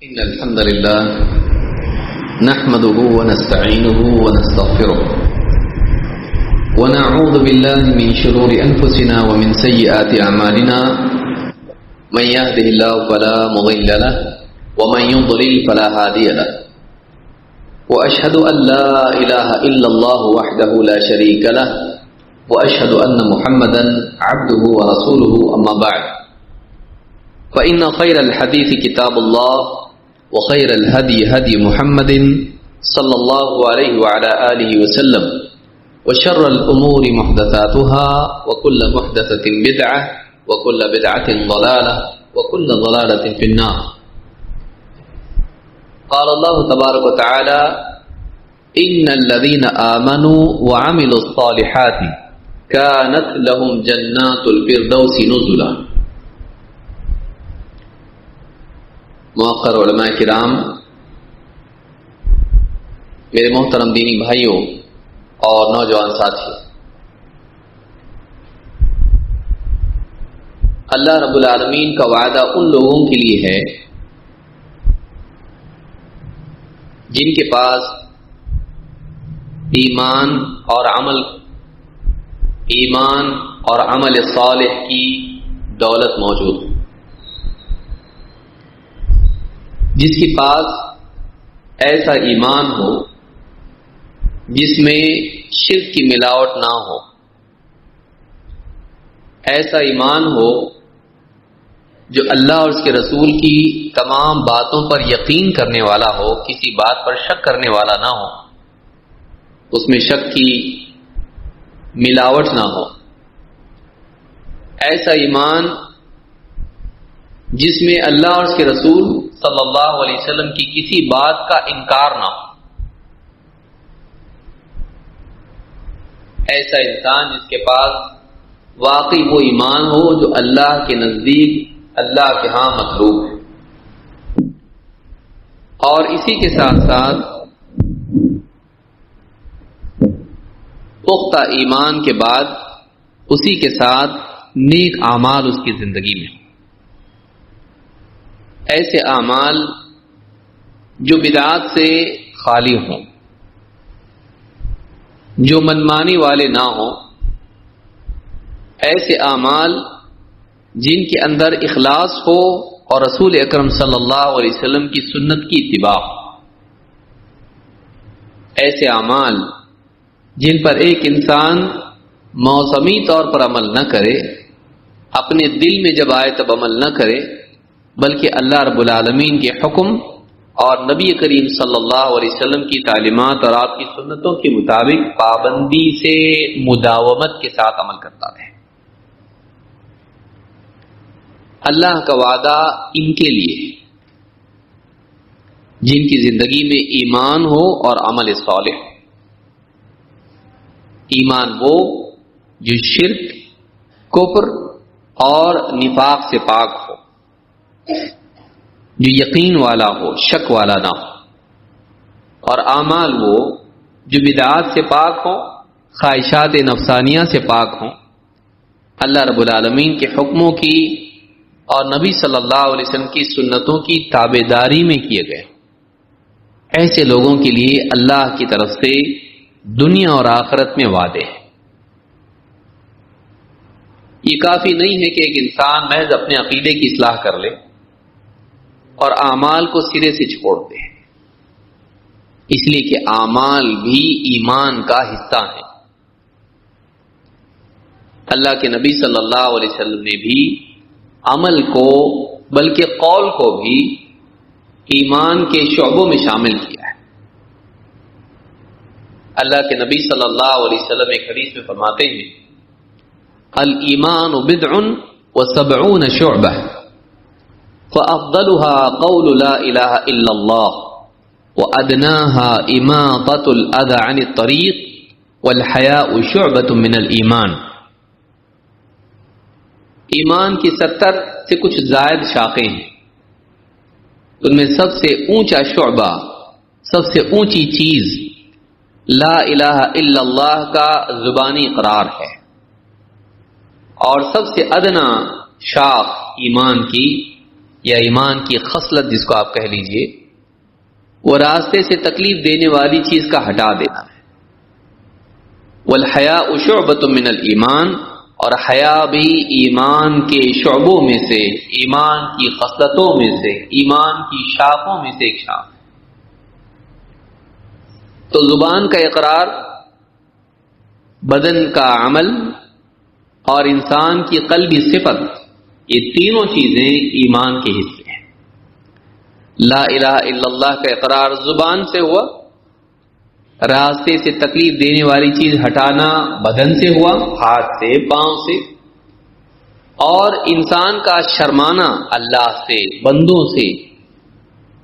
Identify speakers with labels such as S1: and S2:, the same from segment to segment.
S1: إن الحمد لله نحمده ونستعينه ونستغفره ونعوذ بالله من شرور أنفسنا ومن سيئات أعمالنا من يهده الله فلا مضل له ومن يضلل فلا هادي له وأشهد أن لا إله إلا الله وحده لا شريك له وأشهد أن محمدا عبده ورسوله أما بعد فإن خير الحديث كتاب الله وخير الهدي هدي محمد صلى الله عليه وعلى آله وسلم وشر الأمور محدثاتها وكل محدثة بدعة وكل بدعة ضلالة وكل ضلالة في النار. قال الله تبارك وتعالى إن الذين آمنوا وعملوا الصالحات كانت لهم جنات الفردوس نزلا. موقر علماء کرام، میرے محترم دینی بھائیوں اور نوجوان ساتھی، اللہ رب العالمین کا وعدہ ان لوگوں کے لیے ہے جن کے پاس ایمان اور عمل صالح کی دولت موجود ہے، جس کے پاس ایسا ایمان ہو جس میں شرک کی ملاوٹ نہ ہو، ایسا ایمان ہو جو اللہ اور اس کے رسول کی تمام باتوں پر یقین کرنے والا ہو، کسی بات پر شک کرنے والا نہ ہو، اس میں شک کی ملاوٹ نہ ہو، ایسا ایمان جس میں اللہ اور اس کے رسول صلی اللہ علیہ وسلم کی کسی بات کا انکار نہ ہو، ایسا انسان جس کے پاس واقعی وہ ایمان ہو جو اللہ کے نزدیک، اللہ کے ہاں مطلوب ہے، اور اسی کے ساتھ ساتھ پختہ ایمان کے بعد اسی کے ساتھ نیک اعمال اس کی زندگی میں، ایسے اعمال جو بدعات سے خالی ہوں، جو منمانی والے نہ ہوں، ایسے اعمال جن کے اندر اخلاص ہو اور رسول اکرم صلی اللہ علیہ وسلم کی سنت کی اتباع ہو، ایسے اعمال جن پر ایک انسان موسمی طور پر عمل نہ کرے، اپنے دل میں جب آئے تب عمل نہ کرے، بلکہ اللہ رب العالمین کے حکم اور نبی کریم صلی اللہ علیہ وسلم کی تعلیمات اور آپ کی سنتوں کے مطابق پابندی سے مداومت کے ساتھ عمل کرتا رہے۔ اللہ کا وعدہ ان کے لیے جن کی زندگی میں ایمان ہو اور عمل صالح ہو۔ ایمان وہ جو شرک، کفر اور نفاق سے پاک ہو، جو یقین والا ہو، شک والا نہ ہو، اور اعمال وہ جو بدعات سے پاک ہوں، خواہشات نفسانیہ سے پاک ہوں، اللہ رب العالمین کے حکموں کی اور نبی صلی اللہ علیہ وسلم کی سنتوں کی تابعداری میں کیے گئے۔ ایسے لوگوں کے لیے اللہ کی طرف سے دنیا اور آخرت میں وعدے ہیں۔ یہ کافی نہیں ہے کہ ایک انسان محض اپنے عقیدے کی اصلاح کر لے اور اعمال کو سرے سے چھوڑ دے، اس لیے کہ اعمال بھی ایمان کا حصہ ہیں۔ اللہ کے نبی صلی اللہ علیہ وسلم نے بھی عمل کو بلکہ قول کو بھی ایمان کے شعبوں میں شامل کیا ہے۔ اللہ کے نبی صلی اللہ علیہ وسلم ایک حدیث میں فرماتے ہیں، الایمان بضع وسبعون شعبہ فأفضلها قول لا إله إلا الله وأدناها إماطة الأذى عن الطريق والحياء شعبة من الإيمان۔ ایمان کی 70 سے کچھ زائد شاخیں ہیں، ان میں سب سے اونچا شعبہ، سب سے اونچی چیز لا الہ الا اللہ کا زبانی اقرار ہے، اور سب سے ادنا شاخ ایمان کی یا ایمان کی خصلت جس کو آپ کہہ لیجئے، وہ راستے سے تکلیف دینے والی چیز کا ہٹا دینا ہے۔ والحیاء شعبۃ من الایمان، اور حیا بھی ایمان کے شعبوں میں سے، ایمان کی خصلتوں میں سے، ایمان کی شاخوں میں سے ایک شاخ ہے۔ تو زبان کا اقرار، بدن کا عمل اور انسان کی قلبی صفت، یہ تینوں چیزیں ایمان کے حصے ہیں۔ لا الہ الا اللہ کا اقرار زبان سے ہوا، راستے سے تکلیف دینے والی چیز ہٹانا بدن سے ہوا، ہاتھ سے، پاؤں سے، اور انسان کا شرمانا اللہ سے، بندوں سے،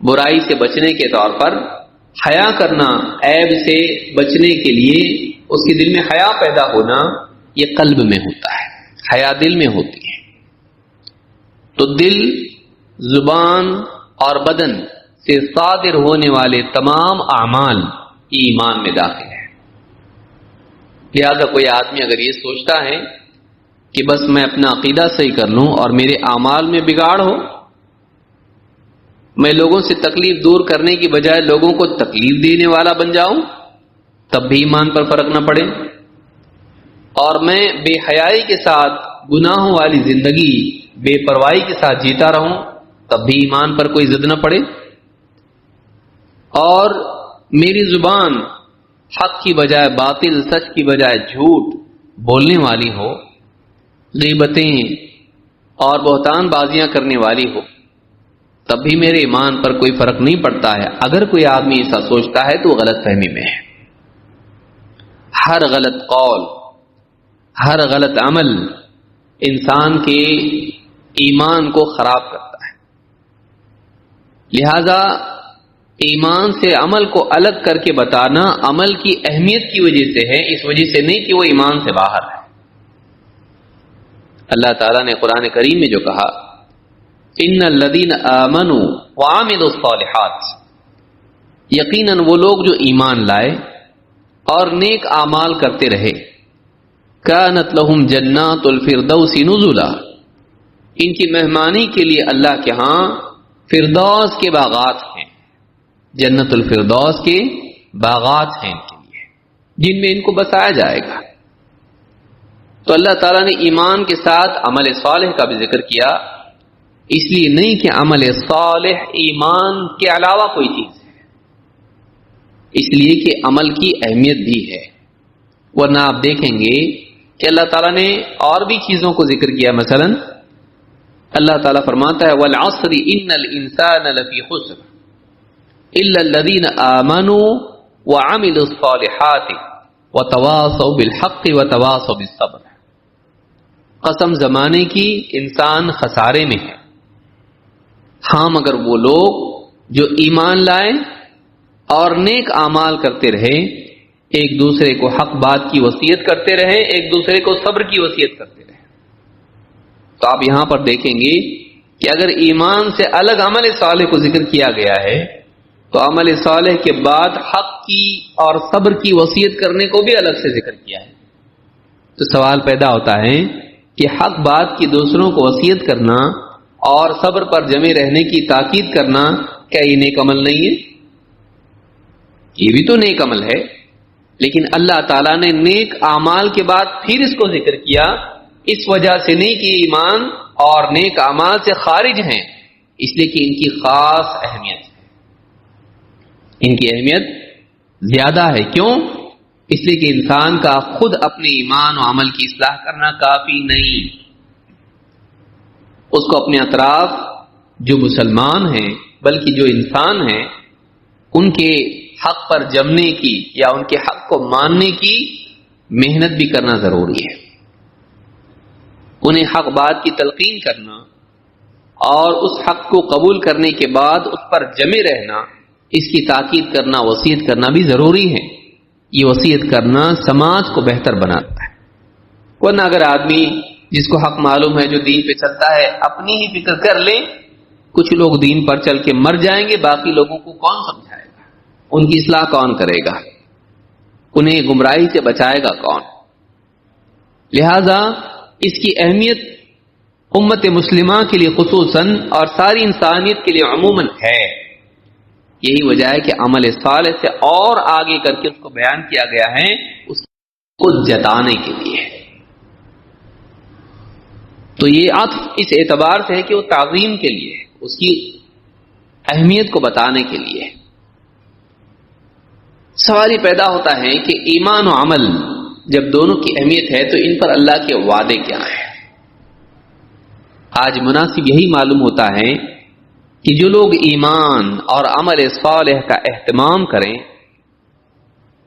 S1: برائی سے بچنے کے طور پر حیا کرنا، عیب سے بچنے کے لیے اس کے دل میں حیا پیدا ہونا، یہ قلب میں ہوتا ہے، حیا دل میں ہوتی ہے۔ تو دل، زبان اور بدن سے صادر ہونے والے تمام اعمال ایمان میں داخل ہے۔ لہذا کوئی آدمی اگر یہ سوچتا ہے کہ بس میں اپنا عقیدہ صحیح کر لوں اور میرے اعمال میں بگاڑ ہو، میں لوگوں سے تکلیف دور کرنے کی بجائے لوگوں کو تکلیف دینے والا بن جاؤں، تب بھی ایمان پر فرق نہ پڑے، اور میں بے حیائی کے ساتھ گناہوں والی زندگی بے پرواہی کے ساتھ جیتا رہوں، تب بھی ایمان پر کوئی ضد نہ پڑے، اور میری زبان حق کی بجائے باطل، سچ کی بجائے جھوٹ بولنے والی ہو، غیبتیں اور بہتان بازیاں کرنے والی ہو، تب بھی میرے ایمان پر کوئی فرق نہیں پڑتا ہے۔ اگر کوئی آدمی ایسا سوچتا ہے تو وہ غلط فہمی میں ہے۔ ہر غلط قول، ہر غلط عمل انسان کے ایمان کو خراب کرتا ہے۔ لہذا ایمان سے عمل کو الگ کر کے بتانا عمل کی اہمیت کی وجہ سے ہے، اس وجہ سے نہیں کہ وہ ایمان سے باہر ہے۔ اللہ تعالیٰ نے قرآن کریم میں جو کہا، ان الذین آمنوا وعملوا الصالحات، یقیناً وہ لوگ جو ایمان لائے اور نیک اعمال کرتے رہے، کانت لہم جنات الفردوس نزلا، ان کی مہمانی کے لیے اللہ کے ہاں فردوس کے باغات ہیں، جنت الفردوس کے باغات ہیں ان کے لیے، جن میں ان کو بسایا جائے گا۔ تو اللہ تعالیٰ نے ایمان کے ساتھ عمل صالح کا بھی ذکر کیا، اس لیے نہیں کہ عمل صالح ایمان کے علاوہ کوئی چیز ہے، اس لیے کہ عمل کی اہمیت بھی ہے۔ ورنہ آپ دیکھیں گے کہ اللہ تعالیٰ نے اور بھی چیزوں کو ذکر کیا، مثلا اللہ تعالیٰ فرماتا ہے والعصر ان الانسان لفی خسر الا الذین آمنوا وعملوا الصالحات وتواصوا بالحق وتواصوا بالصبر، قسم زمانے کی انسان خسارے میں ہے، ہاں مگر وہ لوگ جو ایمان لائے اور نیک اعمال کرتے رہے، ایک دوسرے کو حق بات کی وصیت کرتے رہے، ایک دوسرے کو صبر کی وصیت کرتے رہے۔ تو آپ یہاں پر دیکھیں گے کہ اگر ایمان سے الگ عمل صالح کو ذکر کیا گیا ہے تو عمل صالح کے بعد حق کی اور صبر کی وصیت کرنے کو بھی الگ سے ذکر کیا ہے۔ تو سوال پیدا ہوتا ہے کہ حق بات کی دوسروں کو وصیت کرنا اور صبر پر جمے رہنے کی تاکید کرنا، کیا یہ نیک عمل نہیں ہے؟ یہ بھی تو نیک عمل ہے، لیکن اللہ تعالیٰ نے نیک اعمال کے بعد پھر اس کو ذکر کیا، اس وجہ سے نہیں کہ ایمان اور نیک اعمال سے خارج ہیں، اس لیے کہ ان کی خاص اہمیت ہے، ان کی اہمیت زیادہ ہے۔ کیوں؟ اس لیے کہ انسان کا خود اپنے ایمان و عمل کی اصلاح کرنا کافی نہیں، اس کو اپنے اطراف جو مسلمان ہیں بلکہ جو انسان ہیں ان کے حق پر جمنے کی یا ان کے حق کو ماننے کی محنت بھی کرنا ضروری ہے، انہیں حق بات کی تلقین کرنا اور اس حق کو قبول کرنے کے بعد اس پر جمے رہنا، اس کی تاکید کرنا، وصیت کرنا بھی ضروری ہے۔ یہ وصیت کرنا سماج کو بہتر بناتا ہے۔ ورنہ اگر آدمی جس کو حق معلوم ہے، جو دین پہ چلتا ہے، اپنی ہی فکر کر لے، کچھ لوگ دین پر چل کے مر جائیں گے، باقی لوگوں کو کون سمجھائے گا؟ ان کی اصلاح کون کرے گا؟ انہیں گمراہی سے بچائے گا کون؟ لہذا اس کی اہمیت امت مسلمہ کے لیے خصوصاً اور ساری انسانیت کے لیے عموماً ہے. یہی وجہ ہے کہ عمل صالح سے اور آگے کر کے اس کو بیان کیا گیا ہے اس کو جتانے کے لیے. تو یہ عطف اس اعتبار سے ہے کہ وہ تعظیم کے لیے، اس کی اہمیت کو بتانے کے لیے. سوال یہ پیدا ہوتا ہے کہ ایمان و عمل جب دونوں کی اہمیت ہے تو ان پر اللہ کے وعدے کیا ہیں؟ آج مناسب یہی معلوم ہوتا ہے کہ جو لوگ ایمان اور عمل صالح کا اہتمام کریں،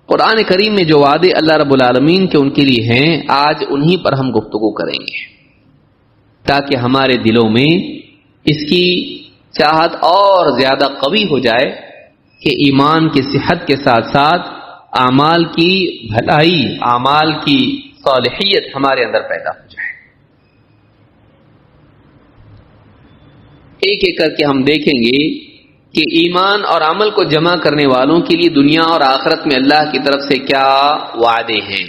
S1: قرآن کریم میں جو وعدے اللہ رب العالمین کے ان کے لیے ہیں، آج انہی پر ہم گفتگو کریں گے تاکہ ہمارے دلوں میں اس کی چاہت اور زیادہ قوی ہو جائے کہ ایمان کی صحت کے ساتھ ساتھ اعمال کی بھلائی، اعمال کی صالحیت ہمارے اندر پیدا ہو جائے. ایک ایک کر کے ہم دیکھیں گے کہ ایمان اور عمل کو جمع کرنے والوں کے لیے دنیا اور آخرت میں اللہ کی طرف سے کیا وعدے ہیں.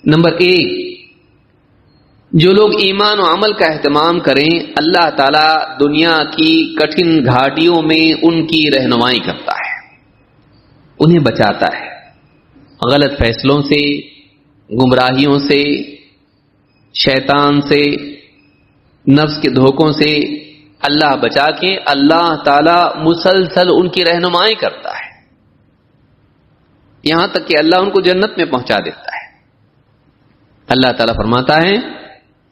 S1: نمبر 1، جو لوگ ایمان و عمل کا اہتمام کریں، اللہ تعالیٰ دنیا کی کٹھن گھاٹیوں میں ان کی رہنمائی کرتا ہے، انہیں بچاتا ہے غلط فیصلوں سے، گمراہیوں سے، شیطان سے، نفس کے دھوکوں سے. اللہ بچا کے اللہ تعالیٰ مسلسل ان کی رہنمائی کرتا ہے، یہاں تک کہ اللہ ان کو جنت میں پہنچا دیتا ہے. اللہ تعالیٰ فرماتا ہے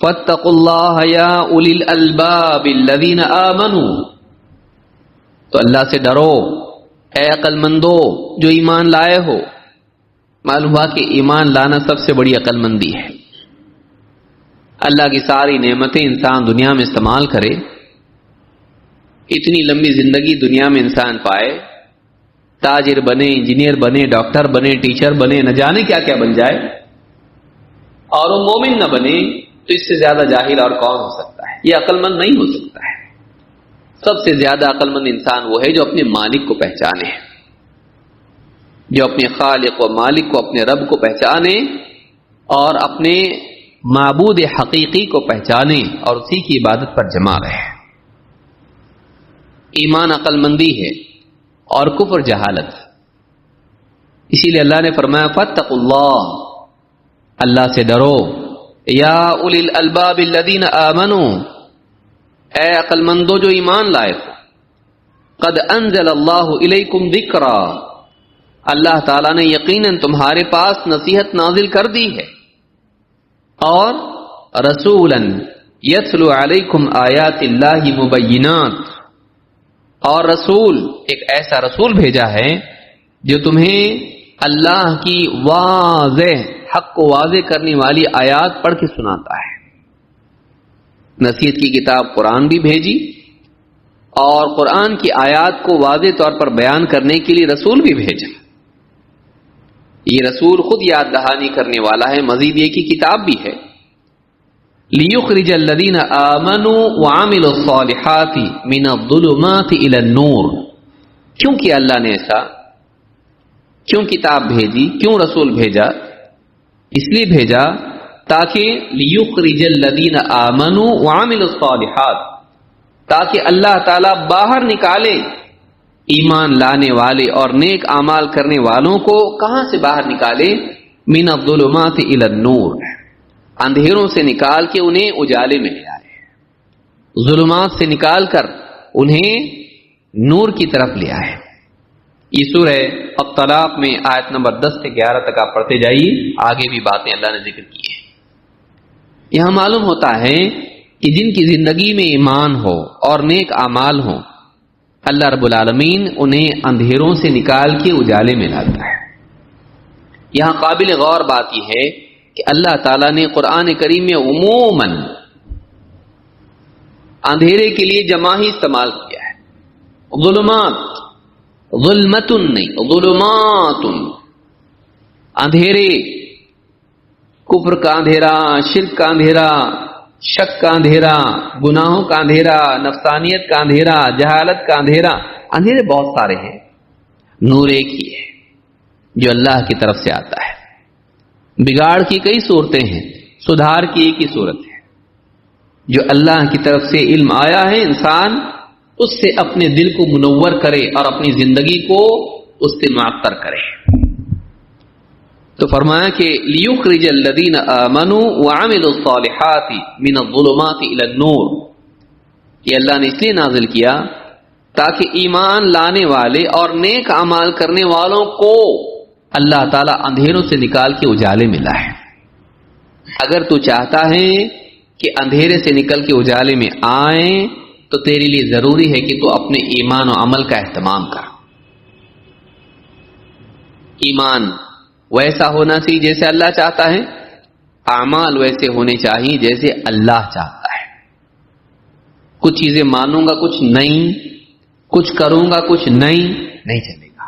S1: فَاتَّقُوا اللَّهَ يَا أُولِي الْأَلْبَابِ الَّذِينَ آمَنُوا، تو اللہ سے ڈرو اے عقل مندو جو ایمان لائے ہو. معلوم ہوا کہ ایمان لانا سب سے بڑی عقل مندی ہے. اللہ کی ساری نعمتیں انسان دنیا میں استعمال کرے، اتنی لمبی زندگی دنیا میں انسان پائے، تاجر بنے، انجینئر بنے، ڈاکٹر بنے، ٹیچر بنے، نہ جانے کیا کیا بن جائے، اور وہ مومن نہ بنے، تو اس سے زیادہ جاہل اور کون ہو سکتا ہے؟ یہ عقل مند نہیں ہو سکتا ہے. سب سے زیادہ عقل مند انسان وہ ہے جو اپنے مالک کو پہچانے، جو اپنے خالق و مالک کو، اپنے رب کو پہچانے اور اپنے معبود حقیقی کو پہچانے اور اسی کی عبادت پر جمع رہے. ایمان عقل مندی ہے اور کفر جہالت. اسی لیے اللہ نے فرمایا فَاتَّقُوا اللَّهَ، اللہ سے ڈرو، یا اولی الالباب الذین آمنوا، اے عقل مندو جو ایمان لائے ہو. قد انزل اللہ الیکم ذکرا، اللہ تعالیٰ نے یقیناً تمہارے پاس نصیحت نازل کر دی ہے، اور رسولا یتلو علیکم آیات اللہ مبینات، اور رسول، ایک ایسا رسول بھیجا ہے جو تمہیں اللہ کی واضح، حق کو واضح کرنے والی آیات پڑھ کے سناتا ہے. نصیحت کی کتاب قرآن بھی بھیجی اور قرآن کی آیات کو واضح طور پر بیان کرنے کے لیے رسول بھی بھیجا. یہ رسول خود یاد دہانی کرنے والا ہے، مزید یہ کی کتاب بھی ہے. لِيُخْرِجَ الَّذِينَ آمَنُوا وَعَمِلُوا الصَّالِحَاتِ مِنَ الظُّلُمَاتِ إِلَى النُّورِ. کیوں کیا اللہ نے ایسا؟ کیوں کتاب بھیجی؟ کیوں رسول بھیجا؟ اس لیے بھیجا تاکہ لِيُخْرِجَ الَّذِينَ آمَنُوا وَعَمِلُوا الصَّالِحَاتِ، تاکہ اللہ تعالیٰ باہر نکالے ایمان لانے والے اور نیک اعمال کرنے والوں کو. کہاں سے باہر نکالے؟ مِنَ الظُّلُمَاتِ إِلَى النُّورِ، اندھیروں سے نکال کے انہیں اجالے میں لے آئے، ظلمات سے نکال کر انہیں نور کی طرف لے آئے. یہ سورہ الطلاق میں آیت نمبر 10 سے 11 تک آپ پڑھتے جائیے، آگے بھی باتیں اللہ نے ذکر کی ہیں. یہاں معلوم ہوتا ہے کہ جن کی زندگی میں ایمان ہو اور نیک اعمال ہوں، اللہ رب العالمین انہیں اندھیروں سے نکال کے اجالے میں لاتا ہے. یہاں قابل غور بات یہ ہے کہ اللہ تعالیٰ نے قرآن کریم میں عموماً اندھیرے کے لیے جمع ہی استعمال کیا ہے. ظلمات، ظلمتن نہیں، ظلمات، اندھیرے، کفر کا اندھیرا، شرک کا اندھیرا، شک کا اندھیرا، گناہوں کا اندھیرا، نفسانیت کا اندھیرا، جہالت کا اندھیرا. اندھیرے بہت سارے ہیں، نور ایک ہی ہے جو اللہ کی طرف سے آتا ہے. بگاڑ کی کئی صورتیں ہیں، سدھار کی ایک ہی صورت ہے. جو اللہ کی طرف سے علم آیا ہے انسان اس سے اپنے دل کو منور کرے اور اپنی زندگی کو اس سے معطر کرے. تو فرمایا کہ لِيُخْرِجَ الَّذِينَ آمَنُوا وَعَمِلُوا الصَّالِحَاتِ مِنَ الظُّلُمَاتِ إِلَى النُّورِ. یہ اللہ نے اس لیے نازل کیا تاکہ ایمان لانے والے اور نیک اعمال کرنے والوں کو اللہ تعالیٰ اندھیروں سے نکال کے اجالے میں لائے. اگر تو چاہتا ہے کہ اندھیرے سے نکل کے اجالے میں آئیں تو تیرے لیے ضروری ہے کہ تو اپنے ایمان و عمل کا اہتمام کر. ایمان ویسا ہونا چاہیے جیسے اللہ چاہتا ہے، اعمال ویسے ہونے چاہیے جیسے اللہ چاہتا ہے. کچھ چیزیں مانوں گا کچھ نہیں، کچھ کروں گا کچھ نہیں چلے گا،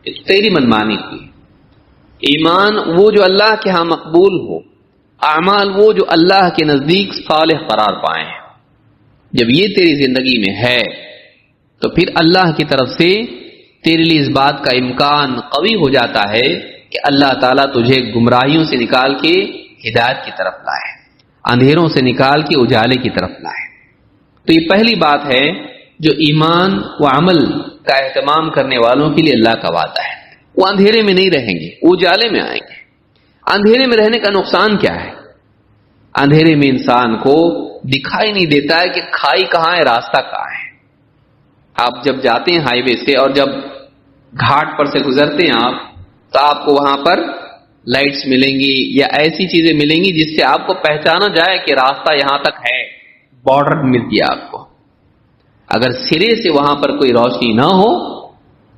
S1: یہ تو تیری منمانی ہوئی. ایمان وہ جو اللہ کے ہاں مقبول ہو، اعمال وہ جو اللہ کے نزدیک صالح قرار پائے ہیں. جب یہ تیری زندگی میں ہے تو پھر اللہ کی طرف سے تیرے لیے اس بات کا امکان قوی ہو جاتا ہے کہ اللہ تعالیٰ تجھے گمراہیوں سے نکال کے ہدایت کی طرف لائے، اندھیروں سے نکال کے اجالے کی طرف لائے. تو یہ پہلی بات ہے جو ایمان و عمل کا اہتمام کرنے والوں کے لیے اللہ کا وعدہ ہے. وہ اندھیرے میں نہیں رہیں گے، وہ اجالے میں آئیں گے. اندھیرے میں رہنے کا نقصان کیا ہے؟ اندھیرے میں انسان کو دکھائی نہیں دیتا ہے کہ کھائی کہاں ہے، راستہ کہاں ہے. آپ جب جاتے ہیں ہائی وے سے اور جب گھاٹ پر سے گزرتے ہیں آپ تو آپ کو وہاں پر لائٹس ملیں گی یا ایسی چیزیں ملیں گی جس سے آپ کو پہچانا جائے کہ راستہ یہاں تک ہے. بارڈر ملتی ہے آپ کو. اگر سرے سے وہاں پر کوئی روشنی نہ ہو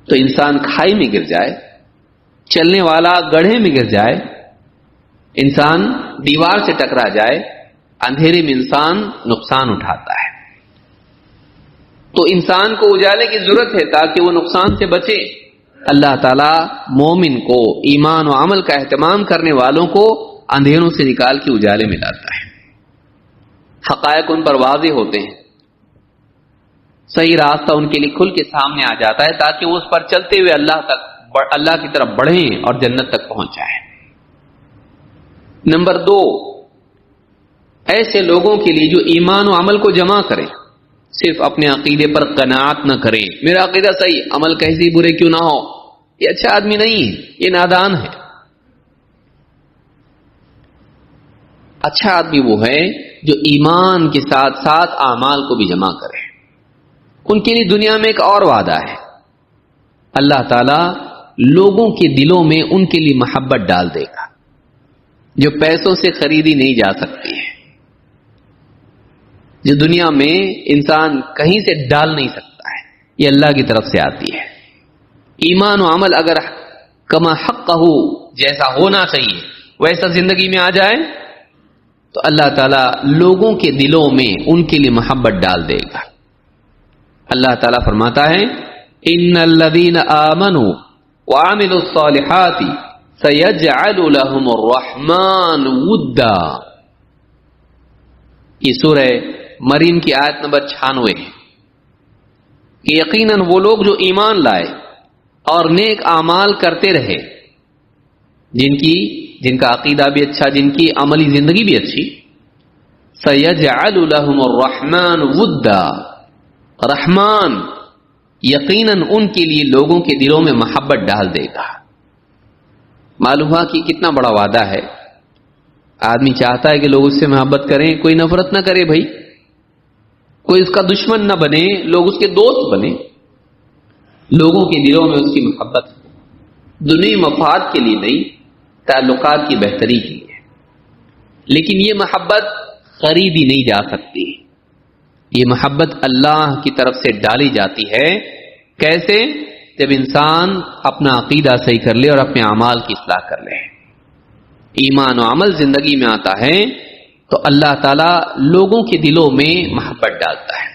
S1: تو انسان کھائی میں گر جائے، چلنے والا گڑھے میں گر جائے، انسان دیوار سے ٹکرا جائے. اندھیرے میں انسان نقصان اٹھاتا ہے. تو انسان کو اجالے کی ضرورت ہے تاکہ وہ نقصان سے بچے. اللہ تعالیٰ مومن کو، ایمان و عمل کا اہتمام کرنے والوں کو اندھیروں سے نکال کے اجالے میں لاتا ہے. حقائق ان پر واضح ہوتے ہیں، صحیح راستہ ان کے لیے کھل کے سامنے آ جاتا ہے تاکہ وہ اس پر چلتے ہوئے اللہ کی طرف بڑھیں اور جنت تک پہنچ جائیں. نمبر 2، ایسے لوگوں کے لیے جو ایمان و عمل کو جمع کریں، صرف اپنے عقیدے پر قناعت نہ کریں. میرا عقیدہ صحیح، عمل کیسے برے کیوں نہ ہو، یہ اچھا آدمی نہیں ہے، یہ نادان ہے. اچھا آدمی وہ ہے جو ایمان کے ساتھ ساتھ اعمال کو بھی جمع کرے. ان کے لیے دنیا میں ایک اور وعدہ ہے، اللہ تعالیٰ لوگوں کے دلوں میں ان کے لیے محبت ڈال دے گا جو پیسوں سے خریدی نہیں جا سکتی ہے، جو دنیا میں انسان کہیں سے ڈال نہیں سکتا ہے، یہ اللہ کی طرف سے آتی ہے. ایمان و عمل اگر کما حقہ جیسا ہونا چاہیے ویسا زندگی میں آ جائے تو اللہ تعالیٰ لوگوں کے دلوں میں ان کے لیے محبت ڈال دے گا. اللہ تعالیٰ فرماتا ہے ان الذین آمنوا وعملوا الصالحات سیجعل لهم الرحمن ودا. یہ سورہ مریم کی آیت نمبر 96 ہے کہ یقیناً وہ لوگ جو ایمان لائے اور نیک اعمال کرتے رہے، جن کا عقیدہ بھی اچھا، جن کی عملی زندگی بھی اچھی، سیجعل لهم الرحمن ودا، رحمان یقیناً ان کے لیے لوگوں کے دلوں میں محبت ڈال دے گا. معلوم ہوا کہ کتنا بڑا وعدہ ہے. آدمی چاہتا ہے کہ لوگ اس سے محبت کریں، کوئی نفرت نہ کرے بھائی، کوئی اس کا دشمن نہ بنے، لوگ اس کے دوست بنے، لوگوں کے دلوں میں اس کی محبت ہو، دنیوی مفاد کے لیے نہیں، تعلقات کی بہتری کے لیے. لیکن یہ محبت خریدی نہیں جا سکتی، یہ محبت اللہ کی طرف سے ڈالی جاتی ہے. کیسے؟ جب انسان اپنا عقیدہ صحیح کر لے اور اپنے اعمال کی اصلاح کر لے. ایمان و عمل زندگی میں آتا ہے تو اللہ تعالیٰ لوگوں کے دلوں میں محبت ڈالتا ہے.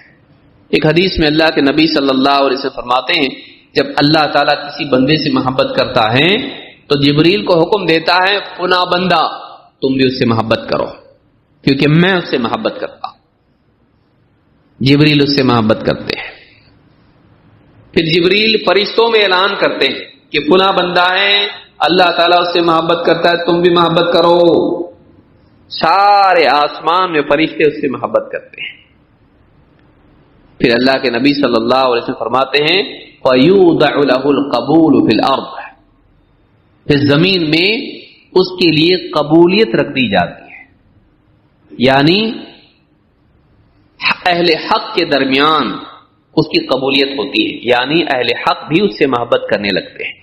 S1: ایک حدیث میں اللہ کے نبی صلی اللہ علیہ وسلم فرماتے ہیں جب اللہ تعالیٰ کسی بندے سے محبت کرتا ہے تو جبریل کو حکم دیتا ہے فلاں بندہ تم بھی اس سے محبت کرو کیونکہ میں اس سے محبت کرتا ہوں. جبریل اس سے محبت کرتے ہیں. پھر جبریل فرشتوں میں اعلان کرتے ہیں کہ فلاں بندہ ہے، اللہ تعالیٰ اس سے محبت کرتا ہے، تم بھی محبت کرو. سارے آسمان میں فرشتے اس سے محبت کرتے ہیں. پھر اللہ کے نبی صلی اللہ علیہ وسلم فرماتے ہیں فَيُوضَعُ لَهُ الْقَبُولُ فِي الْأَرْضِ، پھر زمین میں اس کے لیے قبولیت رکھ دی جاتی ہے. یعنی اہل حق کے درمیان اس کی قبولیت ہوتی ہے، یعنی اہل حق بھی اس سے محبت کرنے لگتے ہیں.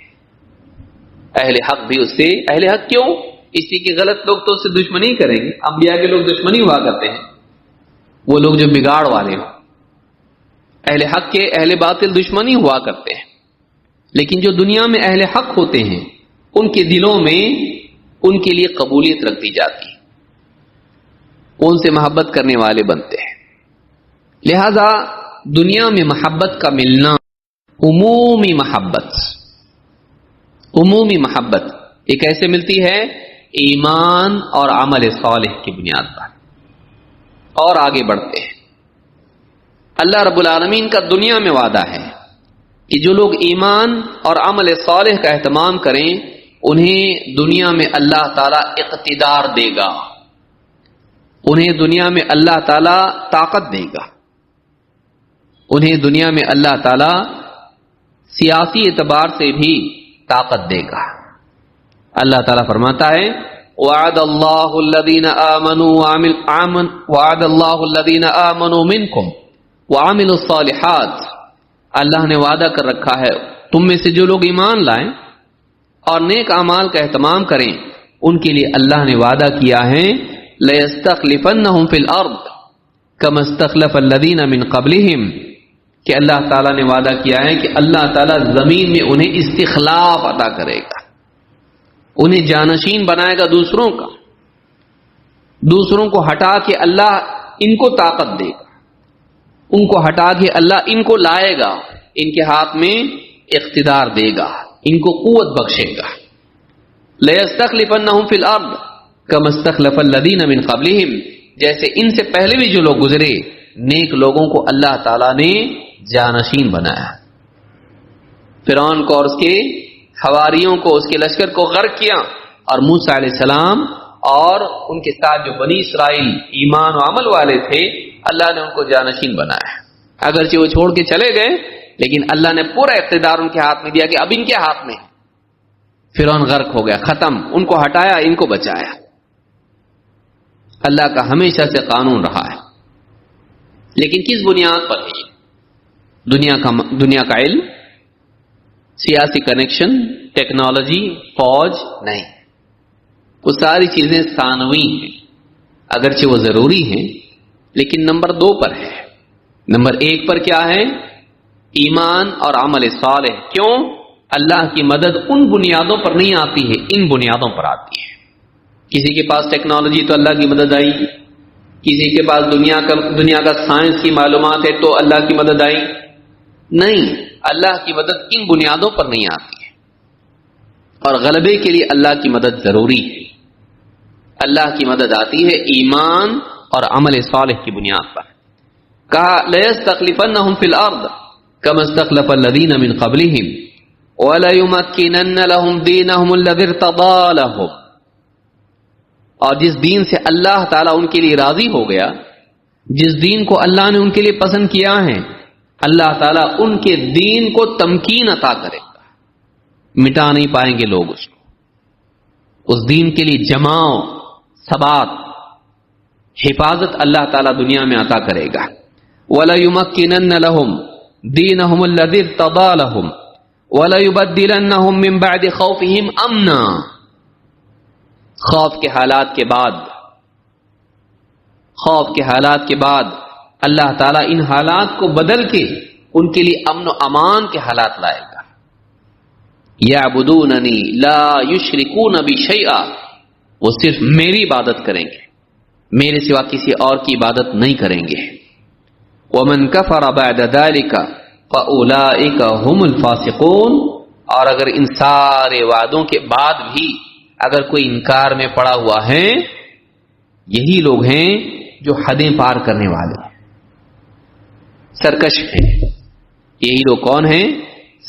S1: اہل حق بھی اس سے، اہل حق کیوں؟ اس لیے کہ غلط لوگ تو اس سے دشمنی کریں گے. انبیاء کے لوگ دشمنی ہوا کرتے ہیں، وہ لوگ جو بگاڑ والے ہوں. اہل حق کے اہل باطل دشمنی ہوا کرتے ہیں. لیکن جو دنیا میں اہل حق ہوتے ہیں ان کے دلوں میں ان کے لیے قبولیت رکھ دی جاتی ہے، ان سے محبت کرنے والے بنتے ہیں. لہذا دنیا میں محبت کا ملنا عمومی محبت یہ کیسے ملتی ہے؟ ایمان اور عمل صالح کی بنیاد پر. اور آگے بڑھتے ہیں. اللہ رب العالمین کا دنیا میں وعدہ ہے کہ جو لوگ ایمان اور عمل صالح کا اہتمام کریں انہیں دنیا میں اللہ تعالی اقتدار دے گا، انہیں دنیا میں اللہ تعالی طاقت دے گا، انہیں دنیا میں اللہ تعالی سیاسی اعتبار سے بھی طاقت دے گا. اللہ تعالیٰ فرماتا ہے وعد اللہ الذین آمنوا منکم وعملوا الصالحات، اللہ نے وعدہ کر رکھا ہے تم میں سے جو لوگ ایمان لائیں اور نیک اعمال کا اہتمام کریں ان کے لیے اللہ نے وعدہ کیا ہے لَيَسْتَخْلِفَنَّهُمْ فِي الْأَرْضِ كَمَا اسْتَخْلَفَ الَّذِينَ مِنْ قَبْلِهِمْ، کہ اللہ تعالیٰ نے وعدہ کیا ہے کہ اللہ تعالیٰ زمین میں انہیں استخلاف عطا کرے گا، انہیں جانشین بنائے گا دوسروں کا، دوسروں کو ہٹا کے اللہ ان کو طاقت دے گا، ان کو ہٹا کے اللہ ان کو لائے گا، ان کے ہاتھ میں اقتدار دے گا، ان کو قوت بخشے گا. لَيَسْتَخْلِفَنَّهُمْ فِي الْأَرْضِ كَمَا اسْتَخْلَفَ الَّذِينَ مِنْ قَبْلِهِمْ، جیسے ان سے پہلے بھی جو لوگ گزرے نیک لوگوں کو اللہ تعالیٰ نے جانشین بنایا. فرعون کو اور اس کے حواریوں کو، اس کے لشکر کو غرق کیا، اور موسیٰ علیہ السلام اور ان کے ساتھ جو بنی اسرائیل ایمان و عمل والے تھے اللہ نے ان کو جانشین بنایا. اگرچہ وہ چھوڑ کے چلے گئے لیکن اللہ نے پورا اقتدار ان کے ہاتھ میں دیا کہ اب ان کے ہاتھ میں. فرعون غرق ہو گیا، ختم، ان کو ہٹایا، ان کو بچایا. اللہ کا ہمیشہ سے قانون رہا ہے. لیکن کس بنیاد پر ہے؟ دنیا کا علم، سیاسی کنیکشن، ٹیکنالوجی، فوج نہیں. وہ ساری چیزیں ثانوی ہیں، اگرچہ وہ ضروری ہیں لیکن نمبر 2 پر ہے. نمبر 1 پر کیا ہے؟ ایمان اور عمل صالح. کیوں؟ اللہ کی مدد ان بنیادوں پر نہیں آتی ہے، ان بنیادوں پر آتی ہے. کسی کے پاس ٹیکنالوجی تو اللہ کی مدد آئی، کسی کے پاس دنیا کا سائنس کی معلومات ہے تو اللہ کی مدد آئی. نہیں، اللہ کی مدد ان بنیادوں پر نہیں آتی ہے، اور غلبے کے لیے اللہ کی مدد ضروری ہے. اللہ کی مدد آتی ہے ایمان اور عمل صالح کی بنیاد پر. کہا لَيَسْتَخْلِفَنَّهُمْ فِي الْأَرْضِ كَمَا اسْتَخْلَفَ الَّذِينَ مِنْ قَبْلِهِمْ وَلَيُمَكِّنَنَّ لَهُمْ دِينَهُمُ الَّذِي ارْتَضَىٰ لَهُمْ، اور جس دین سے اللہ تعالیٰ ان کے لیے راضی ہو گیا، جس دین کو اللہ نے ان کے لیے پسند کیا ہے، اللہ تعالیٰ ان کے دین کو تمکین عطا کرے گا. مٹا نہیں پائیں گے لوگ اس کو. اس دین کے لیے جماؤ، ثبات، حفاظت اللہ تعالیٰ دنیا میں عطا کرے گا. وَلَيُمَكِّنَنَّ لَهُمْ دِينَهُمُ الَّذِي ارْتَضَىٰ لَهُمْ وَلَيُبَدِّلَنَّهُمْ مِنْ بَعْدِ خَوْفِهِمْ أَمْنًا، خوف کے حالات کے بعد اللہ تعالیٰ ان حالات کو بدل کے ان کے لیے امن و امان کے حالات لائے گا. یعبدوننی لا یشرکون بی شیئا، وہ صرف میری عبادت کریں گے، میرے سوا کسی اور کی عبادت نہیں کریں گے. ومن کفر بعد ذلک فاولئک هم الفاسقون، اور اگر ان سارے وعدوں کے بعد بھی اگر کوئی انکار میں پڑا ہوا ہے، یہی لوگ ہیں جو حدیں پار کرنے والے ہیں، سرکش ہیں. یہی لوگ کون ہیں؟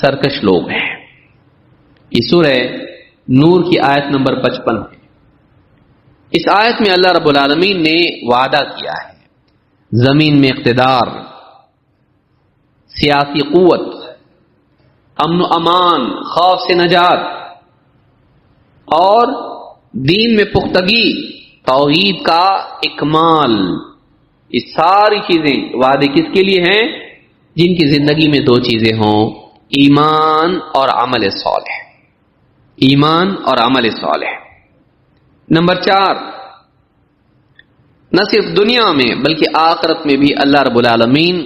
S1: سرکش لوگ ہیں. یہ سورہ نور کی آیت نمبر 55 ہے. اس آیت میں اللہ رب العالمین نے وعدہ کیا ہے زمین میں اقتدار، سیاسی قوت، امن و امان، خوف سے نجات اور دین میں پختگی، توحید کا اکمال، یہ ساری چیزیں وعدے کس کے لیے ہیں؟ جن کی زندگی میں دو چیزیں ہوں، ایمان اور عمل صالح، ایمان اور عمل صالح۔ نمبر 4، نہ صرف دنیا میں بلکہ آخرت میں بھی اللہ رب العالمین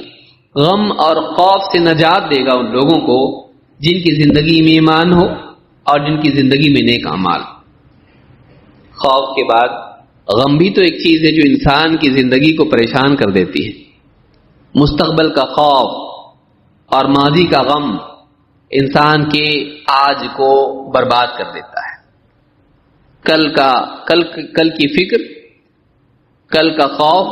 S1: غم اور خوف سے نجات دے گا ان لوگوں کو جن کی زندگی میں ایمان ہو اور جن کی زندگی میں نیک اعمال۔ خوف کے بعد غم بھی تو ایک چیز ہے جو انسان کی زندگی کو پریشان کر دیتی ہے۔ مستقبل کا خوف اور ماضی کا غم انسان کے آج کو برباد کر دیتا ہے۔ کل کی فکر، کل کا خوف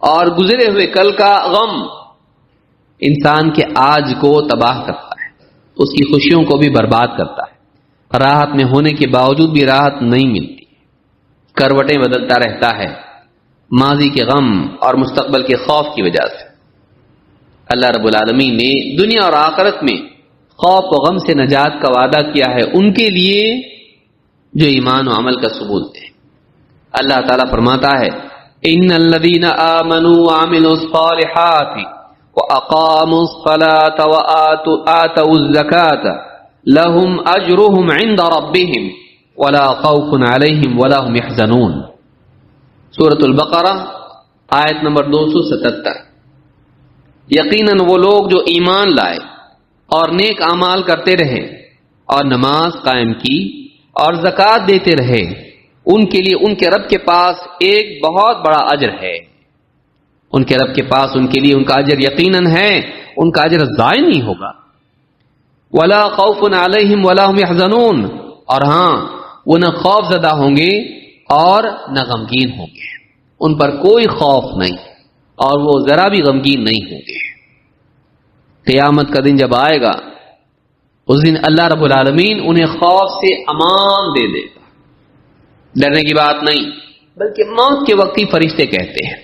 S1: اور گزرے ہوئے کل کا غم انسان کے آج کو تباہ کرتا ہے، اس کی خوشیوں کو بھی برباد کرتا ہے۔ راحت میں ہونے کے باوجود بھی راحت نہیں ملتی، کروٹیں بدلتا رہتا ہے ماضی کے غم اور مستقبل کے خوف کی وجہ سے۔ اللہ رب العالمین نے دنیا اور آخرت میں خوف و غم سے نجات کا وعدہ کیا ہے ان کے لیے جو ایمان و عمل کا ثبوت ہے۔ اللہ تعالیٰ فرماتا ہے ان الذین آمنوا وعملوا الصالحات واقاموا الصلاة وآتوا الزکاة لهم اجرهم عند ربهم ولا خوف علیہم ولا هم يحزنون۔ سورۃ البقرہ آیت نمبر 277۔ یقیناً وہ لوگ جو ایمان لائے اور نیک اعمال کرتے رہے اور نماز قائم کی اور زکوٰۃ دیتے رہے، ان کے لیے ان کے رب کے پاس ایک بہت بڑا اجر ہے۔ ان کے رب کے پاس ان کے لیے ان کا اجر یقیناً ہے، ان کا اجر ضائع نہیں ہوگا۔ ولا خوف علیہم ولا هم يحزنون، اور ہاں وہ نہ خوف زدہ ہوں گے اور نہ غمگین ہوں گے، ان پر کوئی خوف نہیں اور وہ ذرا بھی غمگین نہیں ہوں گے۔ قیامت کا دن جب آئے گا اس دن اللہ رب العالمین انہیں خوف سے امان دے دے گا، ڈرنے کی بات نہیں، بلکہ موت کے وقت ہی فرشتے کہتے ہیں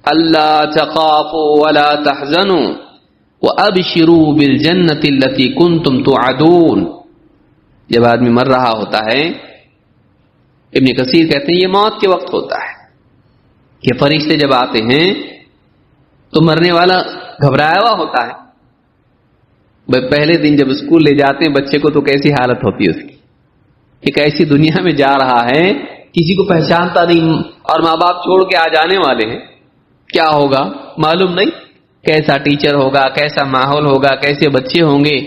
S1: اللہ تخافوا ولا تحزنوا وابشروا بالجنۃ التي كنتم توعدون۔ جب آدمی مر رہا ہوتا ہے، ابن کثیر کہتے ہیں یہ موت کے وقت ہوتا ہے کہ فرشتے جب آتے ہیں تو مرنے والا گھبرایا ہوا ہوتا ہے۔ پہلے دن جب اسکول لے جاتے ہیں بچے کو تو کیسی حالت ہوتی ہے اس کی، ایک ایسی دنیا میں جا رہا ہے کسی کو پہچانتا نہیں اور ماں باپ چھوڑ کے آ جانے والے ہیں، کیا ہوگا معلوم نہیں، کیسا ٹیچر ہوگا، کیسا ماحول ہوگا، کیسے بچے ہوں گے،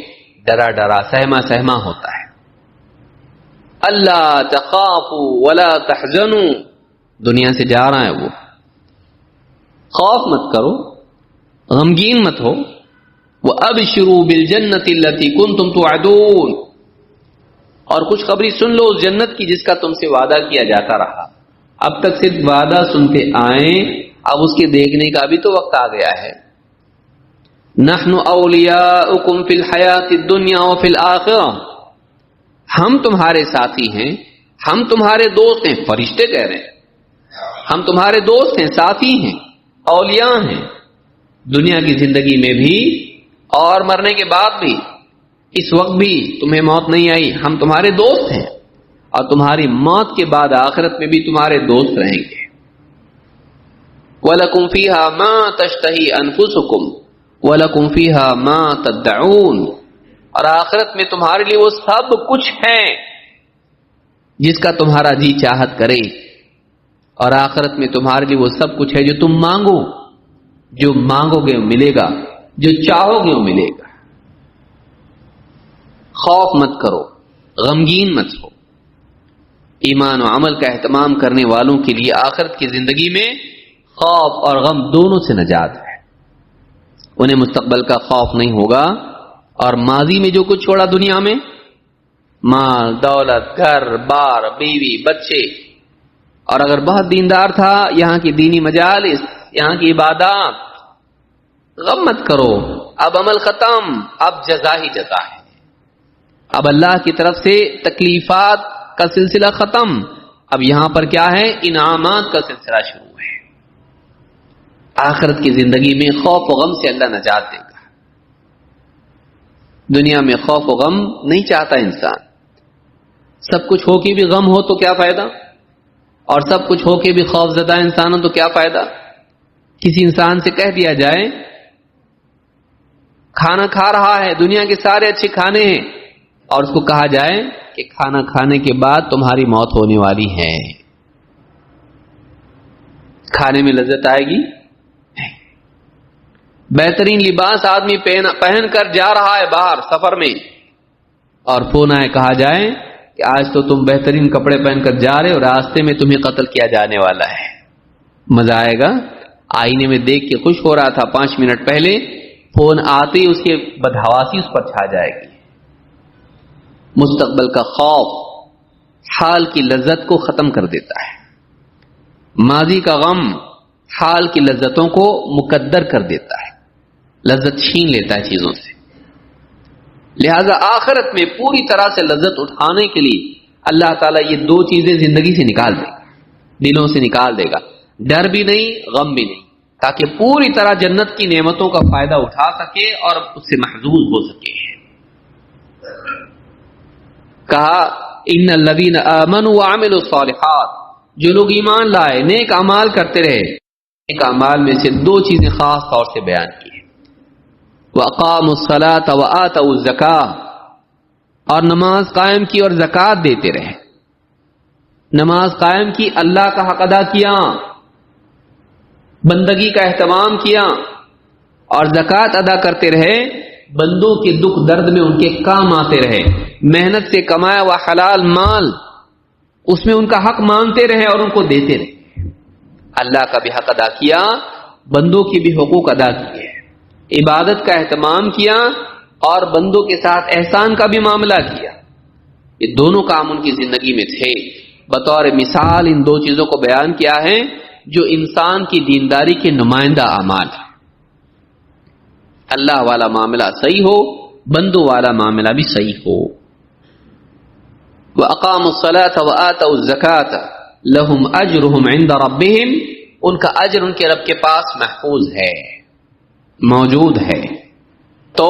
S1: ڈرا ڈرا سہما سہما ہوتا ہے۔ اللہ تخافوا ولا تحزنوا، دنیا سے جا رہا ہے وہ، خوف مت کرو، غمگین مت ہو، وَأَبْشِرُوا بِالْجَنَّةِ الَّتِي كُنْتُمْ تُوعَدُونَ، اور خوشخبری سن لو اس جنت کی جس کا تم سے وعدہ کیا جاتا رہا۔ اب تک صرف وعدہ سنتے آئیں، اب اس کے دیکھنے کا بھی تو وقت آ گیا ہے۔ نَحْنُ أَوْلِيَاؤُكُمْ فِي الْحَيَاةِ الدُّنْيَا وَفِي الْآخِرَةِ، ہم تمہارے ساتھی ہیں، ہم تمہارے دوست ہیں، فرشتے کہہ رہے ہیں ہم تمہارے دوست ہیں، ساتھی ہیں، اولیاء ہیں، دنیا کی زندگی میں بھی اور مرنے کے بعد بھی، اس وقت بھی تمہیں موت نہیں آئی، ہم تمہارے دوست ہیں اور تمہاری موت کے بعد آخرت میں بھی تمہارے دوست رہیں گے۔ وَلَكُمْ فِيهَا مَا تَشْتَهِي أَنفُسُكُمْ وَلَكُمْ فِيهَا مَا تَدَّعُونَ، اور آخرت میں تمہارے لیے وہ سب کچھ ہے جس کا تمہارا جی چاہت کرے، اور آخرت میں تمہارے لیے وہ سب کچھ ہے جو تم مانگو، جو مانگو گے ملے گا، جو چاہو گے وہ ملے گا۔ خوف مت کرو، غمگین مت ہو۔ ایمان و عمل کا اہتمام کرنے والوں کے لیے آخرت کی زندگی میں خوف اور غم دونوں سے نجات ہے، انہیں مستقبل کا خوف نہیں ہوگا، اور ماضی میں جو کچھ چھوڑا دنیا میں، مال دولت، گھر بار، بیوی بچے، اور اگر بہت دیندار تھا، یہاں کی دینی مجالس، یہاں کی عبادات، غم مت کرو، اب عمل ختم، اب جزا ہی جزا ہے، اب اللہ کی طرف سے تکلیفات کا سلسلہ ختم، اب یہاں پر کیا ہے؟ انعامات کا سلسلہ شروع ہے. آخرت کی زندگی میں خوف و غم سے اللہ نجات دے گا. دنیا میں خوف و غم نہیں چاہتا انسان. سب کچھ ہو کے بھی غم ہو تو کیا فائدہ، اور سب کچھ ہو کے بھی خوف زدہ انسان ہو تو کیا فائدہ. کسی انسان سے کہہ دیا جائے کھانا کھا رہا ہے، دنیا کے سارے اچھے کھانے ہیں، اور اس کو کہا جائے کہ کھانا کھانے کے بعد تمہاری موت ہونے والی ہے، کھانے میں لذت آئے گی؟ بہترین لباس آدمی پہن کر جا رہا ہے باہر سفر میں، اور فون آئے کہا جائے کہ آج تو تم بہترین کپڑے پہن کر جا رہے اور راستے میں تمہیں قتل کیا جانے والا ہے. مزہ آئے گا؟ آئینے میں دیکھ کے خوش ہو رہا تھا 5 منٹ پہلے، فون آتے ہی اس کے بدحواسی اس پر چھا جائے گی. مستقبل کا خوف حال کی لذت کو ختم کر دیتا ہے. ماضی کا غم حال کی لذتوں کو مقدر کر دیتا ہے، لذت چھین لیتا ہے چیزوں سے. لہذا آخرت میں پوری طرح سے لذت اٹھانے کے لیے اللہ تعالیٰ یہ 2 چیزیں زندگی سے نکال دے گا، دلوں سے نکال دے گا. ڈر بھی نہیں، غم بھی نہیں، تاکہ پوری طرح جنت کی نعمتوں کا فائدہ اٹھا سکے اور اس سے محظوظ ہو سکے. کہا ان الذین آمنوا وعملوا الصالحات، جو لوگ ایمان لائے، نیک اعمال کرتے رہے. نیک اعمال میں سے 2 چیزیں خاص طور سے بیان کی ہیں. وَأَقَامُوا الصَّلَاةَ وَآتَوُا الزَّكَاةَ، اور نماز قائم کی اور زکوٰۃ دیتے رہے. نماز قائم کی، اللہ کا حق ادا کیا، بندگی کا اہتمام کیا، اور زکوٰۃ ادا کرتے رہے، بندوں کے دکھ درد میں ان کے کام آتے رہے. محنت سے کمایا ہوا حلال مال، اس میں ان کا حق مانتے رہے اور ان کو دیتے رہے. اللہ کا بھی حق ادا کیا، بندوں کی بھی حقوق ادا کیے، عبادت کا اہتمام کیا اور بندوں کے ساتھ احسان کا بھی معاملہ کیا. یہ دونوں کام ان کی زندگی میں تھے. بطور مثال ان 2 چیزوں کو بیان کیا ہے جو انسان کی دینداری کے نمائندہ اعمال ہیں. اللہ والا معاملہ صحیح ہو، بندوں والا معاملہ بھی صحیح ہو. وَأَقَامُوا الصَّلَاةَ وَآتَوُا الزَّكَاةَ لَهُمْ أَجْرُهُمْ عِنْدَ رَبِّهِمْ، ان کا اجر ان کے رب کے پاس محفوظ ہے، موجود ہے. تو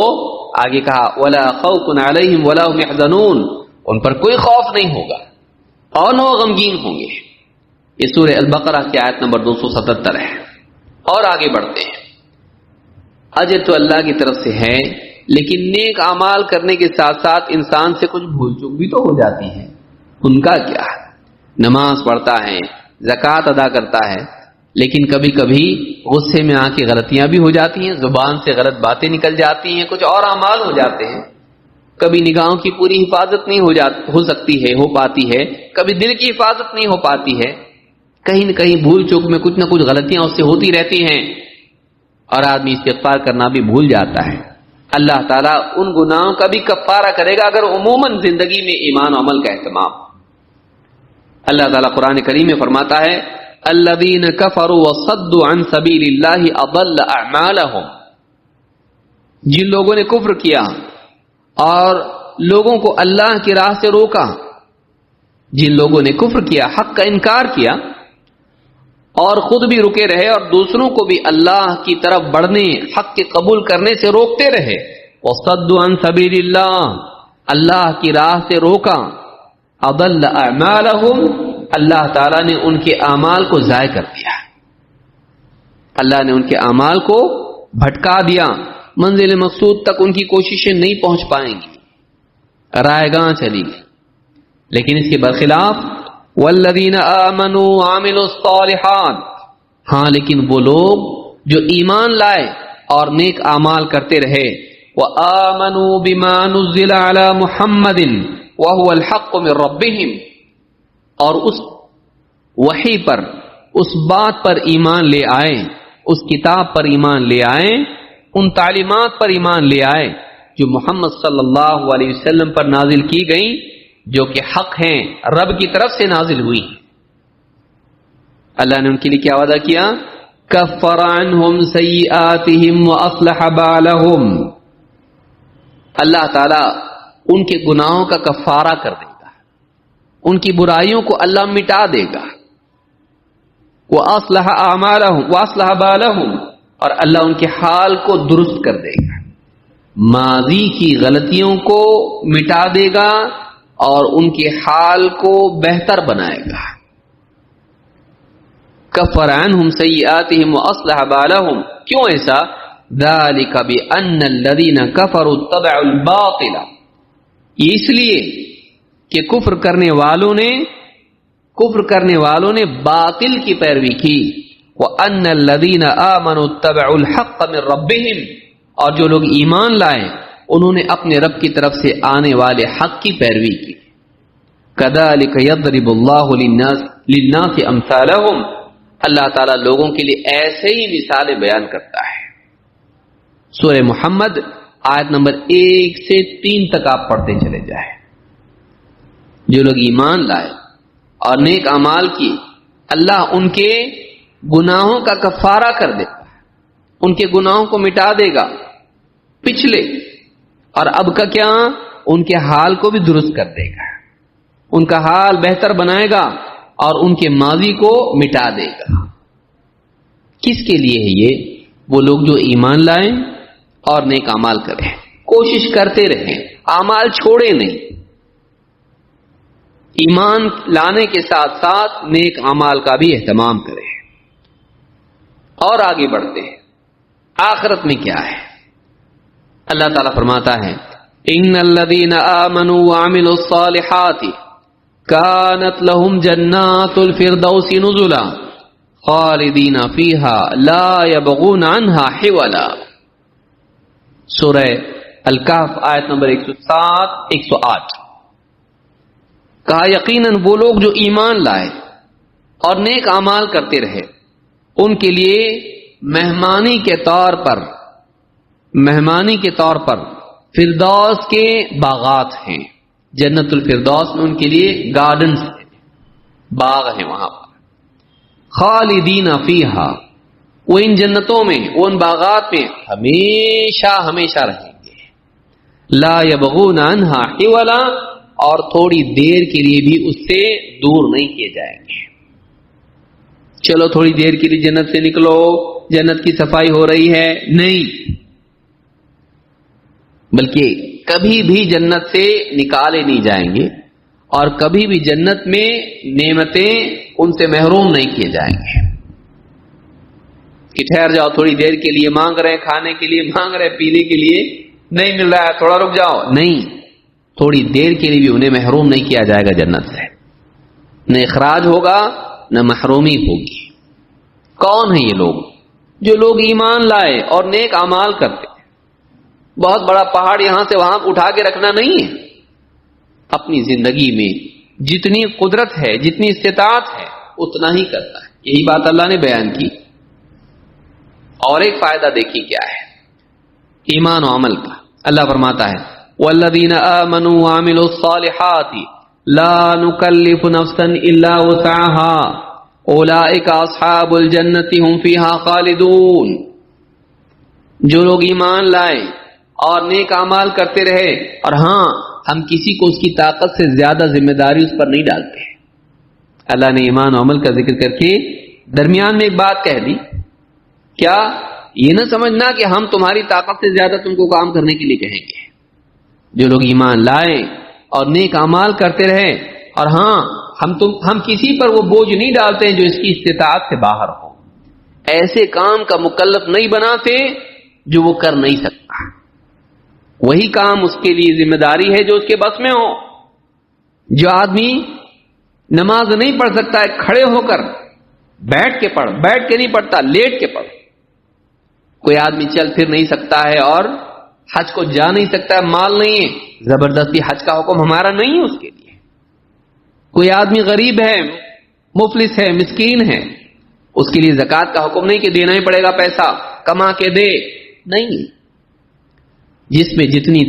S1: آگے کہا وَلَا خَوْفٌ عَلَيْهِمْ وَلَا هُمْ يَحْزَنُونَ، ان پر کوئی خوف نہیں ہوگا اور نہ غمگین ہوں گے. یہ سورہ البقرہ کی آیت نمبر 277 ہے. اور آگے بڑھتے ہیں. اجر تو اللہ کی طرف سے ہے، لیکن نیک اعمال کرنے کے ساتھ ساتھ انسان سے کچھ بھول چوک بھی تو ہو جاتی ہے. ان کا کیا ہے؟ نماز پڑھتا ہے، زکوٰۃ ادا کرتا ہے، لیکن کبھی کبھی غصے میں آ کے غلطیاں بھی ہو جاتی ہیں، زبان سے غلط باتیں نکل جاتی ہیں، کچھ اور اعمال ہو جاتے ہیں. کبھی نگاہوں کی پوری حفاظت نہیں ہو سکتی ہے، ہو پاتی ہے، کبھی دل کی حفاظت نہیں ہو پاتی ہے. کہیں نہ کہیں بھول چوک میں کچھ نہ کچھ غلطیاں اس سے ہوتی رہتی ہیں اور آدمی استغفار کرنا بھی بھول جاتا ہے. اللہ تعالیٰ ان گناہوں کا بھی کفارہ کرے گا اگر عموماً زندگی میں ایمان و عمل کا اہتمام. اللہ تعالیٰ قرآن کریم میں فرماتا ہے الذین کفروا وصدوا عن سبیل اللہ اضل اعمالہم، جن لوگوں نے کفر کیا اور لوگوں کو اللہ کی راہ سے روکا، جن لوگوں نے کفر کیا، حق کا انکار کیا اور خود بھی رکے رہے اور دوسروں کو بھی اللہ کی طرف بڑھنے، حق کے قبول کرنے سے روکتے رہے. وصدوا عن سبیل اللہ، اللہ کی راہ سے روکا. اضل اعمالہم، اللہ تعالیٰ نے ان کے اعمال کو ضائع کر دیا، اللہ نے ان کے اعمال کو بھٹکا دیا، منزل مقصود تک ان کی کوششیں نہیں پہنچ پائیں گی، رائے گاں چلی گئی. لیکن اس کے برخلاف والذین آمنوا وعملوا الصالحات، ہاں لیکن وہ لوگ جو ایمان لائے اور نیک اعمال کرتے رہے. وآمنوا بما نزل علی محمد وهو الحق من ربهم، اور اس وحی پر، اس بات پر ایمان لے آئے، اس کتاب پر ایمان لے آئے، ان تعلیمات پر ایمان لے آئے جو محمد صلی اللہ علیہ وسلم پر نازل کی گئیں، جو کہ حق ہیں، رب کی طرف سے نازل ہوئی. اللہ نے ان کے لیے کیا وعدہ کیا؟ کفر عنہم سیئاتہم واصلح بالہم، اللہ تعالی ان کے گناہوں کا کفارہ کر دے گا، ان کی برائیوں کو اللہ مٹا دے گا. وَأَصْلَحَ أَعْمَالَهُمْ وَأَصْلَحَ بَالَهُمْ، اور اللہ ان کے حال کو درست کر دے گا. ماضی کی غلطیوں کو مٹا دے گا اور ان کے حال کو بہتر بنائے گا. کفر عنہم سیئاتہم واصلح بالہم. کیوں ایسا؟ ذالک بان الذین کفروا اتبعوا الباطل، اس لیے کہ کفر کرنے والوں نے باطل کی پیروی کی. وان الذین آمنوا اتبعوا الحق من ربہم، اور جو لوگ ایمان لائے انہوں نے اپنے رب کی طرف سے آنے والے حق کی پیروی کی. کذالک یضرب اللہ للناس امثالہم، اللہ تعالیٰ لوگوں کے لیے ایسے ہی مثالیں بیان کرتا ہے. سورہ محمد آیت نمبر 1 سے 3 تک آپ پڑھتے چلے جائیں. جو لوگ ایمان لائے اور نیک اعمال کیے، اللہ ان کے گناہوں کا کفارہ کر دے گا، ان کے گناہوں کو مٹا دے گا پچھلے، اور اب کا کیا، ان کے حال کو بھی درست کر دے گا، ان کا حال بہتر بنائے گا اور ان کے ماضی کو مٹا دے گا. کس کے لیے ہے یہ؟ وہ لوگ جو ایمان لائیں اور نیک اعمال کریں، کوشش کرتے رہیں، اعمال چھوڑے نہیں، ایمان لانے کے ساتھ ساتھ نیک اعمال کا بھی اہتمام کریں. اور آگے بڑھتے ہیں، آخرت میں کیا ہے؟ اللہ تعالیٰ فرماتا ہے ان الذین آمنوا وعملوا الصالحات كانت لهم جنات الفردوس نزلا خالدین فیہا لا یبغون عنہا حولا. سورہ الکہف آیت نمبر 107 108. کہا یقیناً وہ لوگ جو ایمان لائے اور نیک اعمال کرتے رہے، ان کے لیے مہمانی کے طور پر فردوس کے باغات ہیں. جنت الفردوس میں ان کے لیے گارڈنز ہیں، باغ ہیں وہاں پر. خالدین فیہا، وہ ان جنتوں میں، وہ ان باغات میں ہمیشہ رہیں گے. لا یبغون عنہا حولا، اور تھوڑی دیر کے لیے بھی اس سے دور نہیں کیے جائیں گے. چلو تھوڑی دیر کے لیے جنت سے نکلو، جنت کی صفائی ہو رہی ہے، نہیں، بلکہ کبھی بھی جنت سے نکالے نہیں جائیں گے، اور کبھی بھی جنت میں نعمتیں ان سے محروم نہیں کیے جائیں گے کہ ٹھہر جاؤ تھوڑی دیر کے لیے، مانگ رہے ہیں کھانے کے لیے، مانگ رہے ہیں پینے کے لیے، نہیں مل رہا ہے تھوڑا رک جاؤ. نہیں، تھوڑی دیر کے لیے بھی انہیں محروم نہیں کیا جائے گا جنت سے. نہ اخراج ہوگا نہ محرومی ہوگی. کون ہیں یہ لوگ؟ جو لوگ ایمان لائے اور نیک اعمال کرتے. بہت بڑا پہاڑ یہاں سے وہاں اٹھا کے رکھنا نہیں ہے. اپنی زندگی میں جتنی قدرت ہے، جتنی استطاعت ہے، اتنا ہی کرتا ہے. یہی بات اللہ نے بیان کی. اور ایک فائدہ دیکھیے کیا ہے ایمان و عمل کا. اللہ فرماتا ہے والذین آمنوا وعملوا الصالحات لا نکلف نفسا الا وسعها اولئک اصحاب الجنۃ هم فیہا خالدون. جو لوگ ایمان لائے اور نیک اعمال کرتے رہے، اور ہاں ہم کسی کو اس کی طاقت سے زیادہ ذمہ داری اس پر نہیں ڈالتے. اللہ نے ایمان و عمل کا ذکر کر کے درمیان میں ایک بات کہہ دی. کیا؟ یہ نہ سمجھنا کہ ہم تمہاری طاقت سے زیادہ تم کو کام کرنے کے لیے کہیں گے. جو لوگ ایمان لائے اور نیک اعمال کرتے رہے، اور ہاں ہم کسی پر وہ بوجھ نہیں ڈالتے ہیں جو اس کی استطاعت سے باہر ہو. ایسے کام کا مکلف نہیں بناتے جو وہ کر نہیں سکتا. وہی کام اس کے لیے ذمہ داری ہے جو اس کے بس میں ہو. جو آدمی نماز نہیں پڑھ سکتا ہے، کھڑے ہو کر بیٹھ کے پڑھ، بیٹھ کے نہیں پڑھتا، لیٹ کے پڑھ. کوئی آدمی چل پھر نہیں سکتا ہے اور حج کو جا نہیں سکتا ہے، مال نہیں ہے، زبردستی حج کا حکم ہمارا نہیں ہے اس کے لیے. کوئی آدمی غریب ہے، مفلس ہے، مسکین ہے، اس کے لیے زکوٰۃ کا حکم نہیں کہ دینا ہی پڑے گا، پیسہ کما کے دے. نہیں، جس میں جتنی